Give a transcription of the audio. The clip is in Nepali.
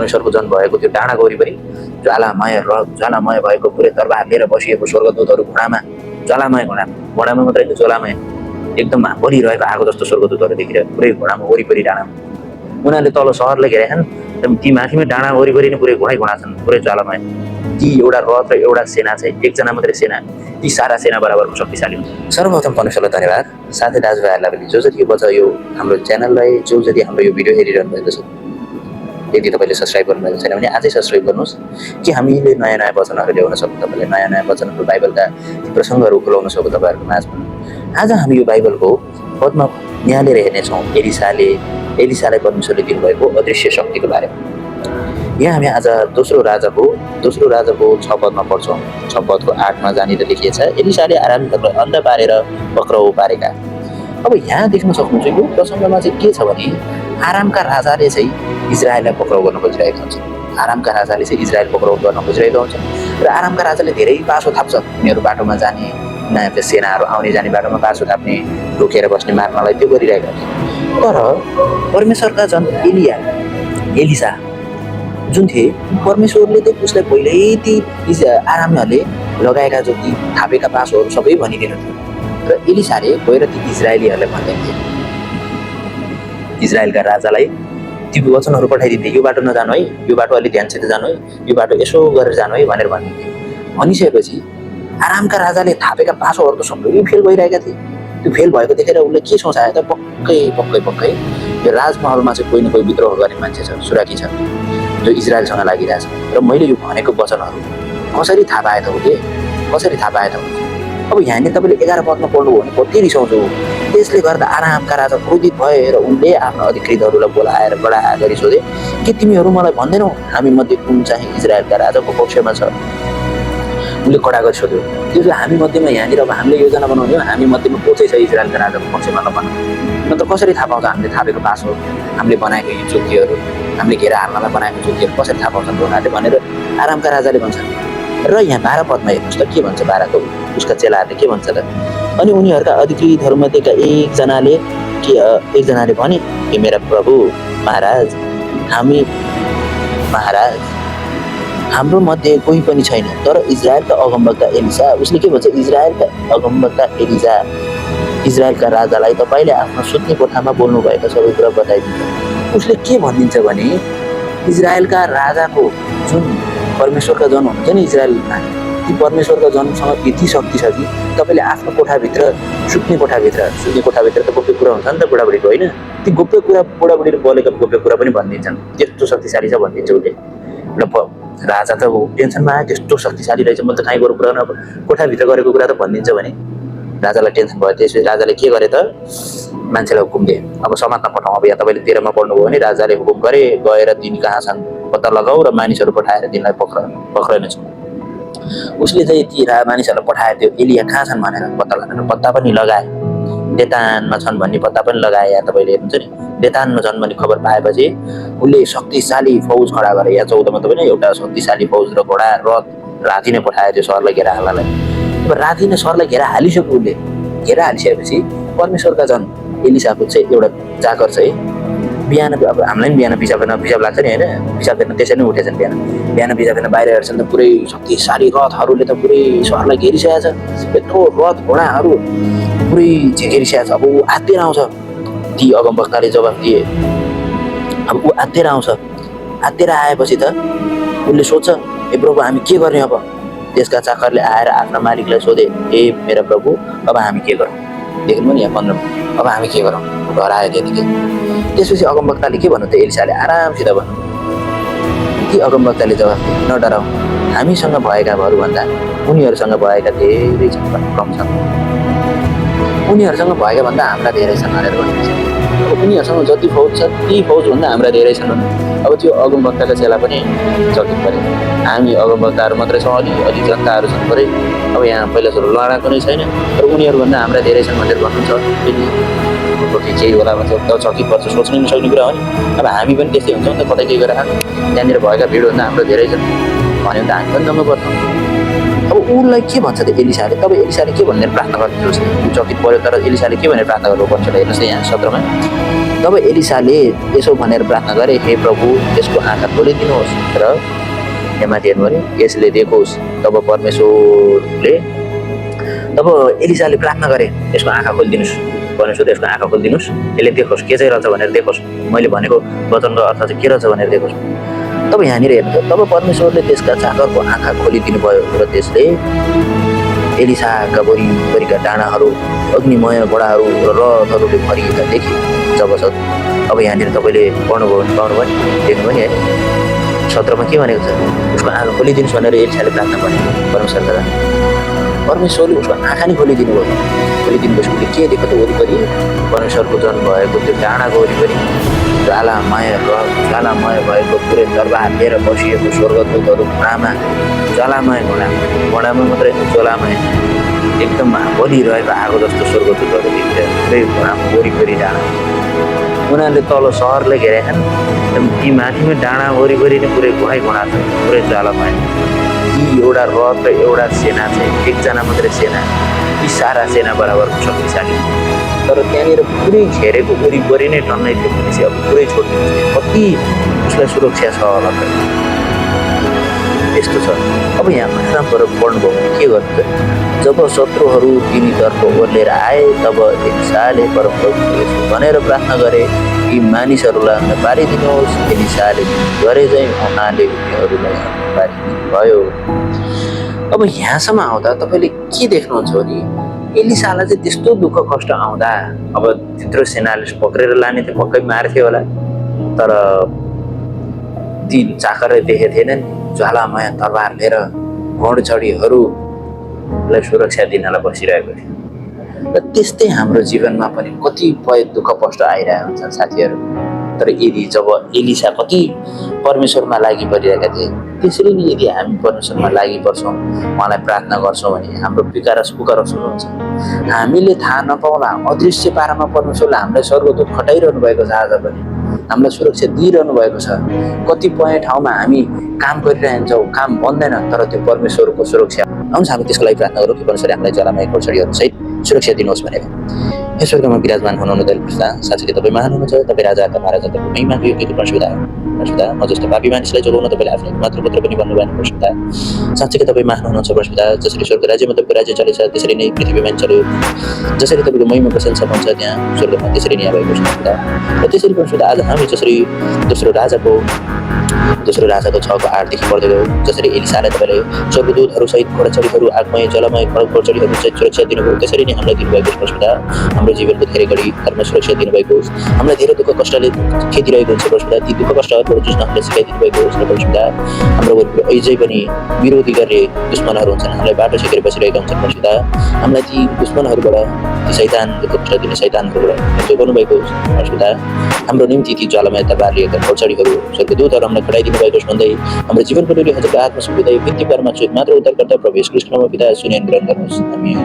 परमेश्वरको जन्म भएको त्यो डाँडाको वरिपरि ज्वालामय भएको पुरै दरबार लिएर बसिएको स्वर्गदूतहरू घोडामा ज्वालामय घोडामा मात्रै ज्वालामय एकदम बलिरहेको आगो जस्तो स्वर्गदूतहरू देखिरहेको पुरै घोडामा वरिपरि डाँडामा उनीहरूले तल सहरले घेरेका छन् ती माथिमै डाँडा वरिपरि नै पुरै घोडा छन् पुरै ज्वालामय ती एउटा रथ र एउटा सेना चाहिँ एकजना मात्रै सेना ती सारा सेना बराबरको शक्तिशाली हुन्छ। सर्वप्रथम परमेश्वरलाई धन्यवाद। साथै दाजुभाइहरूलाई पनि जो जतिको यो हाम्रो च्यानललाई जो जति हाम्रो यो भिडियो हेरिरहनु भएको छ यदि तपाईँले सब्सक्राइब गर्नुभएको छैन भने आजै सब्सक्राइब गर्नुहोस् कि हामीले नयाँ नयाँ वचनहरू ल्याउन सकौँ, तपाईँले नयाँ नयाँ वचनहरू बाइबलका प्रसङ्गहरू खुलाउन सकौँ तपाईँहरूको माझमा। आज हामी यो बाइबलको पदमा यहाँनिर हेर्नेछौँ एलिसालाई परमेश्वरले दिनुभएको अदृश्य शक्तिको बारेमा। यहाँ हामी आज दोस्रो राजाको 6 पदमा पढ्छौँ। 6 पदको 8मा जहाँनिर लेखिएको छ एलिसाले आरामीहरूलाई अन्डा पारेर पक्राउ पारेका। अब यहाँ देख्न सक्नुहुन्छ यो प्रसङ्गमा चाहिँ के छ भने आरामका राजाले चाहिँ इजरायललाई पक्राउ गर्न खोजिरहेका हुन्छन्। आरामका राजाले चाहिँ इजरायल पक्राउ गर्न खोजिरहेका हुन्छन् र आरामका राजाले धेरै पासो थाप्छ। उनीहरू बाटोमा जाने नयाँ त्यो सेनाहरू आउने जाने बाटोमा पासो थाप्ने, रोकेर बस्ने, मार्नलाई त्यो गरिरहेका हुन्छन्। तर परमेश्वरका जन एलिसा जुन थिए परमेश्वरले चाहिँ उसलाई पहिल्यै ती आरामीहरूले लगाएका जो ती थापेका पासोहरू सबै भनिदिनु थियो र एलिसाले गएर ती इजरायलीहरूलाई भन्दै इजरायलका राजालाई ती वचनहरू पठाइदिन्थे, यो बाटो नजानु है, यो बाटो अलिक ध्यानसित जानु है, यो बाटो यसो गरेर जानु है भनेर भनिदिन्थे। भनिसकेपछि आरामका राजाले थापेका पासोहरू त सबै फेल भइरहेका थिए। त्यो फेल भएको देखेर उसले के सोचायो त पक्कै यो राजमहलमा चाहिँ कोही न कोही विद्रोह गर्ने मान्छे छ, सुराकी छ जो इजरायलसँग लागिरहेछ र मैले यो भनेको वचनहरू कसरी थाहा पाए त हुन्छ। अब यहाँनिर तपाईँले 11 पदमा पढ्नुभयो भने कति रिसाउँछु। त्यसले गर्दा आरामका राजा क्रोधित भए र उनले आफ्ना अधिकृतहरूलाई बोलाएर बडा गरी सोधे कि तिमीहरू मलाई भन्दैनौ हामी मध्ये कुन चाहिँ इजरायलका राजाको पक्षमा छ। उनले कडा गरी सोध्यो। त्यसले हामी मध्येमा यहाँनिर अब हामीले योजना बनाउने हो, हामी मध्येमा को चाहिँ छ इजरायलका राजाको पक्षमा नभन्नु, नत्र कसरी थाहा पाउँछ हामीले थापेको पास हो, हामीले बनाएको यो चौकीहरू, हामीले घेरा हाल्नलाई बनाएको चौकीहरू कसरी थाहा पाउँछन् उनीहरूले भनेर आरामका राजाले भन्छन्। र यहाँ 12 पदमा हेर्नुहोस् त के भन्छ। 12को उसका चेलाहरूले के भन्छ त, अनि उनीहरूका अधिकृतहरूमध्येका एकजनाले भने हे मेरा प्रभु महाराज हाम्रो मध्ये कोही पनि छैन, तर इजरायलका अगमवक्ता एलिसा, उसले के भन्छ इजरायलका अगमवक्ता एलिसा इजरायलका राजालाई तपाईँले आफ्नो सुत्ने कोठामा बोल्नुभएका सबै कुरा बताइदिन्छ। उसले के भनिदिन्छ भने इजरायलका राजाको जुन परमेश्वरका जन हुनुहुन्छ नि इजरायलमा, ती परमेश्वरका जनसँग यति शक्ति छ कि तपाईँले आफ्नो कोठाभित्र सुत्ने कोठाभित्र त गोप्य कुरा हुन्छ नि त बुढाबुढीको, होइन ती गोप्य कुरा बुढाबुढीले बोलेको गोप्य कुरा पनि भनिदिन्छन्। त्यस्तो शक्तिशाली छ भनिदिन्छ उसले। र राजा त टेन्सनमा आयो, त्यस्तो शक्तिशाली रहेछ, मैले त कहीँ गएर कुरा कोठाभित्र गरेको कुरा त भनिदिन्छ भने राजालाई टेन्सन भयो। त्यसपछि राजाले के गरे त मान्छेलाई हुकुम दिए अब समात्न पठाउँ। अब यहाँ तपाईँले 13मा पढ्नुभयो भने राजाले हुकुम गरे गएर तिनी कहाँ छन् पत्ता लगाऊ र मानिसहरू पठाएर तिनलाई पक्राउनेछौँ। उसले चाहिँ ती मानिसहरूलाई पठायो त्यो एलिया कहाँ छन् भनेर पत्ता लगाएर पत्ता पनि लगाए, देतानमा छन् भन्ने पत्ता पनि लगाए। यहाँ तपाईँले हेर्नुहुन्छ नि देतानमा छन् भन्ने खबर पाएपछि उसले शक्तिशाली फौज खडा गरे। यहाँ 14मा तपाईँ एउटा शक्तिशाली फौज र घोडा रथ राति नै पठायो त्यो सहरलाई घेरा हाल्नलाई। अब राति नै सहरलाई घेरा हालिसक्यो। उसले घेरा हालिसकेपछि परमेश्वरका जन एलिसाको चाहिँ एउटा चाकर चाहिँ बिहान, अब हामीलाई पनि बिहान पिसाब लाग्छ नि होइन, पिसाब फेर्न त्यसरी नै उठेछन्। बिहान पिसाब फेर्न बाहिर हेर्छन् त पुरै शक्तिशाली रथहरूले त पुरै सहरलाई घेरिसकेको छ। यत्रो रथ घोडाहरू पुरै घेरिसकेको छ। अब ऊ आत्तिएर आउँछ। ती अगमवक्ताले जवाफ दिए, अब ऊ आत्तिएर आउँछ। आत्तिएर आएपछि त उसले सोध्छ ए प्रभु हामी के गर्ने अब। त्यसका चाकरले आएर आफ्ना मालिकलाई सोधे ए मेरा प्रभु अब हामी के गरौँ। देख्नु नि यहाँ 15 अब हामी के गरौँ। घर आयो त्यतिकै। त्यसपछि अगमवक्ताले के भन्नु त एलिसाले आरामसित भन्नु। ती अगमवक्ताले जवाफ दिए नडराऊ, हामीसँग भएकाहरूभन्दा उनीहरूसँग भएका धेरै कम छन्, उनीहरूसँग भएका भन्दा हाम्रा धेरै छन् भनेर भनिन्छ। अब उनीहरूसँग जति फौज छ ती फौजभन्दा हाम्रा धेरै छन्। अब त्यो अगमवक्ताका चेला पनि चकित परे, हामी अगमवक्ताहरू मात्रै छौँ, अलि जनताहरू छन् परे, अब यहाँ पहिला सुरु लडाएको नै छैन, तर उनीहरूभन्दा हाम्रा धेरै छन् भनेर भन्नुहुन्छ। फेरि केही होला भने त चकित पर्छ, सोच्नै नसक्ने कुरा हो नि। अब हामी पनि त्यस्तै हुन्छौँ नि त, कतै केही गरेर त्यहाँनिर भएका भिडभन्दा हाम्रो धेरै छन् भन्यो भने त हामी पनि जम्नु पर्छ। अब उसलाई के भन्छ त एलिसाले, तब एलिसाले के भनेर प्रार्थना गर्नु चकित पऱ्यो। तर एलिसाले के भनेर प्रार्थना गर्नु पर्छ हेर्नुहोस् त यहाँ 17मा तब एलिसाले यसो भनेर प्रार्थना गरे, हे प्रभु यसको आँखा खोलिदिनुहोस्। र हेमाथि हेर्नु भने यसले देखोस्। तब एलिसाले प्रार्थना गरे, यसको आँखा खोलिदिनुहोस्, परमेश्वर यसको आँखा खोलिदिनुहोस्, यसले देखोस् के चाहिँ रहेछ भनेर देखोस्, मैले भनेको वचनको अर्थ चाहिँ के रहेछ भनेर देखोस्। तब यहाँनिर हेर्नु, तब परमेश्वरले त्यसका चाकरको आँखा खोलिदिनु भयो र त्यसले एलिसाका वरिपरिका डाँडाहरू, अग्निमय घोडाहरू र रथहरूले भरिएका देखे। अब यहाँनिर तपाईँले पढ्नुभयो भने पाउनुभयो नि, देख्नुभयो नि है, 17मा के भनेको छ, उसको आँखा खोलिदिनुहोस् भनेर एलिसाले प्रार्थना गर्ने परमेश्वरले उसको आँखा नै खोलिदिनु भयो। खोलिदिनु भएपछि के देख्यो त, वरिपरि परमेश्वरको जन्म भएको त्यो डाँडाको वरिपरि ज्वालामय भएको पुरै दरबार लिएर बसिएको स्वर्गदूतहरू घोडामा, ज्वालामय घोडामा मात्रै ज्वालामय एकदम बलिरहेको आगो जस्तो स्वर्गदूतहरू देखिन्छ पुरै घोडामा वरिपरि डाँडा। उनीहरूले तल सहरले घेरेका छन्, एकदम ती माथिमा डाँडा वरिपरि नै पुरै घोडा छ, पुरै ज्वालामय। ती एउटा रथ र एउटा सेना चाहिँ एकजना मात्रै सेना, यी सारा सेना बराबरको शक्तिशाली। तर त्यहाँनिर पुरै घेरेको वरिपरि नै टन्नै थियो भनेपछि अब पुरै छोडिदिन्छ, कति उसलाई सुरक्षा छ होला त, यस्तो छ। अब यहाँ माथाबाट पढ्नुभयो भने के गर्नु त, जब शत्रुहरू तिनीतर्फ ओर्लेर आए तब एलिसाले परमप्रभुले भनेर प्रार्थना गरे, यी मानिसहरूलाई पारिदिनुहोस्। एलिसाले गरे चाहिँ उहाँले उनीहरूलाई पारिदिनुभयो। अब यहाँसम्म आउँदा तपाईँले के देख्नुहुन्छ भने एलिसालाई चाहिँ त्यस्तो दुःख कष्ट आउँदा अब त्यत्रो सेनाले पक्रेर लाने थियो, पक्कै मार्थ्यो होला, तर ती चाकरले देखेको थिएनन् ज्वालामय तरबार लिएर घोडचढीहरूलाई सुरक्षा दिनलाई बसिरहेको थियो। र त्यस्तै हाम्रो जीवनमा पनि कतिपय दुःख कष्ट आइरहेको हुन्छ साथीहरू। तर यदि जब एलिसा कति परमेश्वरमा लागि परिरहेका थिए, त्यसरी नै यदि हामी परमेश्वरमा लागि पर्छौँ, उहाँलाई प्रार्थना गर्छौँ भने हाम्रो पुकार सुन्नुहुन्छ। हामीले थाहा नपाउँला अदृश्य पारामा परमेश्वरले हामीलाई स्वर्गदूत खटाइरहनु भएको छ, आज पनि हामीलाई सुरक्षा दिइरहनु भएको छ। कतिपय ठाउँमा हामी काम गरिरहन्छौँ, काम बन्दैन, तर त्यो परमेश्वरको सुरक्षा आउँछ। हामी त्यसको लागि प्रार्थना गरौँ कि परमेश्वरले हामीलाई ज्वालामय घोडचढीहरू सहित सुरक्षा दिनुहोस् भनेर। ईश्वरमा विराजमान हुनुहुन्न दयालु पिता, साँच्चै तपाईँ महान हुनुहुन्छ, तपाईँ राजाका महाराजा, तपाईँ महिमाको योग्य परमेश्वर म जस्तो पापी मानिसलाई जोगाउन तपाईँले आफ्नो मात्र पुत्र पनि भन्नुभयो परमेश्वर। साँच्चै तपाईँ महान हुनुहुन्छ परमेश्वर। जसरी स्वर्ग राज्यमा तपाईँको राज्य चलेछ त्यसरी नै पृथ्वीमा चल्यो, जसरी तपाईँको महिमाको संसार हुन्छ त्यहाँ स्वर्गमा त्यसरी नै यहाँ भएको छ र त्यसरी परमेश्वर आज हामी जसरी दोस्रो राजाको 6:8 पढ्दै गयो, जसरी एलिसालाई तपाईँले स्वर्गदूतहरू सहित घोडचढीहरू, आगमय जलमय घोडचढीहरू सहित सुरक्षा दिनुभयो, त्यसरी नै हामीलाई दिनुभएको परमेश्वर। हाम्रो जीवनको धेरै घडी घरमा सुरक्षा दिनुभएको होस्। हामीलाई धेरै दुःख कष्टले खेदिरहेको हुन्छ परमेश्वर, ती दुःख कष्टहरू जुझ्न हामीलाई सिकाइदिनु भएको होस् र परमेश्वर। हाम्रो वरिपरि अझै पनि विरोधी गर्ने दुश्मनहरू हुन्छन्, हामीलाई बाटो छेकेर बसिरहेका हुन्छन् परमेश्वर। हामीलाई ती दुश्मनहरूबाट, ती शैतानले कष्ट दिने शैतानहरूबाट जोगाउनु भएको होस् परमेश्वर। हाम्रो निम्ति ती ज्वालामय तरबार लिएका घोडचढीहरू, स्वर्गदूतहरू हामीलाई खटाइदिनु भएको होस् भन्दै हाम्रो जीवनको निम्ति हजुरको आत्मा सुविधा बिन्ती परमात्मा मात्र उद्धारकर्ता प्रभु येशू ख्रीष्टको नाममा पिता सुनि ग्रहण गर्नुहोस्। आमीन।